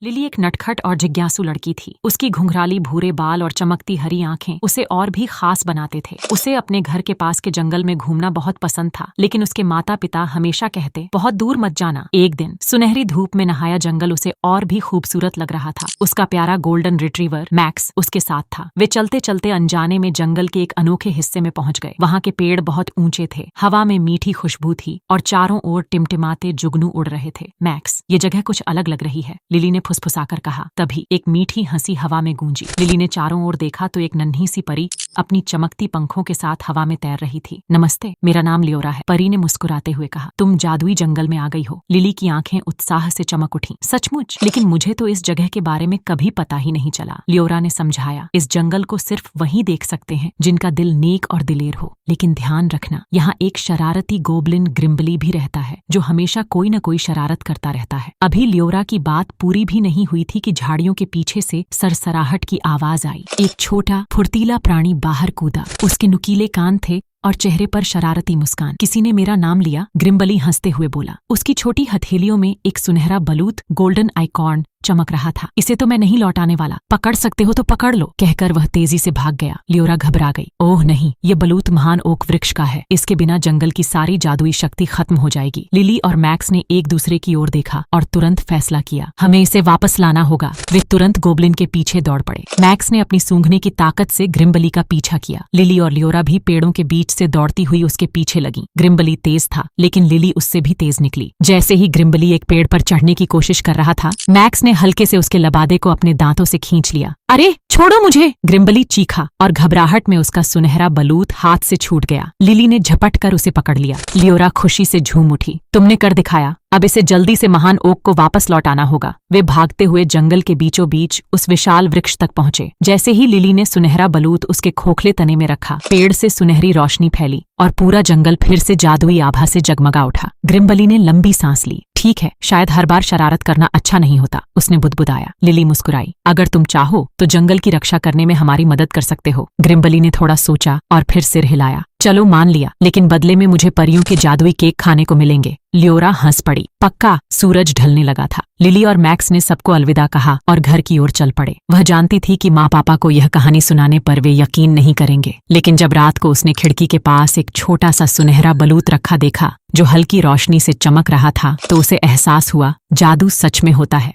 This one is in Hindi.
लिली एक नटखट और जिज्ञासु लड़की थी। उसकी घुंघराली भूरे बाल और चमकती हरी आंखें उसे और भी खास बनाते थे। उसे अपने घर के पास के जंगल में घूमना बहुत पसंद था, लेकिन उसके माता पिता हमेशा कहते, बहुत दूर मत जाना। एक दिन सुनहरी धूप में नहाया जंगल उसे और भी खूबसूरत लग रहा था। उसका प्यारा गोल्डन रिट्रीवर मैक्स उसके साथ था। वे चलते चलते अनजाने में जंगल के एक अनोखे हिस्से में पहुंच गए। वहां के पेड़ बहुत ऊंचे थे, हवा में मीठी खुशबू थी और चारों ओर टिमटिमाते जुगनू उड़ रहे थे। मैक्स, ये जगह कुछ अलग लग रही है, लिली ने फुसफुसाकर कहा। तभी एक मीठी हंसी हवा में गूंजी। लिली ने चारों ओर देखा तो एक नन्ही सी परी अपनी चमकती पंखों के साथ हवा में तैर रही थी। नमस्ते, मेरा नाम लियोरा है, परी ने मुस्कुराते हुए कहा। तुम जादुई जंगल में आ गई हो। लिली की आंखें उत्साह से चमक उठी। सचमुच? लेकिन मुझे तो इस जगह के बारे में कभी पता ही नहीं चला, लियोरा ने समझाया। इस जंगल को सिर्फ वही देख सकते हैं जिनका दिल नेक और दिलेर हो। लेकिन ध्यान रखना, यहाँ एक शरारती गोबलिन ग्रिम्बली भी रहता है, जो हमेशा कोई न कोई शरारत करता रहता है। अभी लियोरा की बात पूरी भी नहीं हुई थी कि झाड़ियों के पीछे से सरसराहट की आवाज आई। एक छोटा फुर्तीला प्राणी बाहर कूदा। उसके नुकीले कान थे और चेहरे पर शरारती मुस्कान। किसी ने मेरा नाम लिया, ग्रिम्बली हंसते हुए बोला। उसकी छोटी हथेलियों में एक सुनहरा बलूत गोल्डन आइकॉर्न चमक रहा था। इसे तो मैं नहीं लौटाने वाला, पकड़ सकते हो तो पकड़ लो, कहकर वह तेजी से भाग गया। लियोरा घबरा गई। ओह नहीं, ये बलूत महान ओक वृक्ष का है। इसके बिना जंगल की सारी जादुई शक्ति खत्म हो जाएगी। लिली और मैक्स ने एक दूसरे की ओर देखा और तुरंत फैसला किया, हमें इसे वापस लाना होगा। वे तुरंत गोबलिन के पीछे दौड़ पड़े। मैक्स ने अपनी सूंघने की ताकत से ग्रिम्बली का पीछा किया। लिली और लियोरा भी पेड़ों के बीच से दौड़ती हुई उसके पीछे लगी। ग्रिम्बली तेज था, लेकिन लिली उससे भी तेज निकली। जैसे ही ग्रिम्बली एक पेड़ पर चढ़ने की कोशिश कर रहा था, मैक्स ने हल्के से उसके लबादे को अपने दांतों से खींच लिया। अरे छोड़ो मुझे, ग्रिम्बली चीखा और घबराहट में उसका सुनहरा बलूत हाथ से छूट गया। लिली ने झपट कर उसे पकड़ लिया। लियोरा खुशी से झूम उठी। तुमने कर दिखाया, अब इसे जल्दी से महान ओक को वापस लौटाना होगा। वे भागते हुए जंगल के बीचों बीच उस विशाल वृक्ष तक पहुंचे। जैसे ही लिली ने सुनहरा बलूत उसके खोखले तने में रखा, पेड़ से सुनहरी रोशनी फैली और पूरा जंगल फिर से जादुई आभा से जगमगा उठा। ग्रिम्बली ने लंबी सांस ली। ठीक है, शायद हर बार शरारत करना अच्छा नहीं होता, उसने बुदबुदाया। लिली मुस्कुराई। अगर तुम चाहो तो जंगल की रक्षा करने में हमारी मदद कर सकते हो। ग्रिम्बली ने थोड़ा सोचा और फिर सिर हिलाया। चलो मान लिया, लेकिन बदले में मुझे परियों के जादुई केक खाने को मिलेंगे। लियोरा हंस पड़ी। पक्का? सूरज ढलने लगा था। लिली और मैक्स ने सबको अलविदा कहा और घर की ओर चल पड़े। वह जानती थी कि माँ पापा को यह कहानी सुनाने पर वे यकीन नहीं करेंगे, लेकिन जब रात को उसने खिड़की के पास एक छोटा सा सुनहरा बलूत रखा देखा जो हल्की रोशनी से चमक रहा था, तो उसे एहसास हुआ जादू सच में होता है।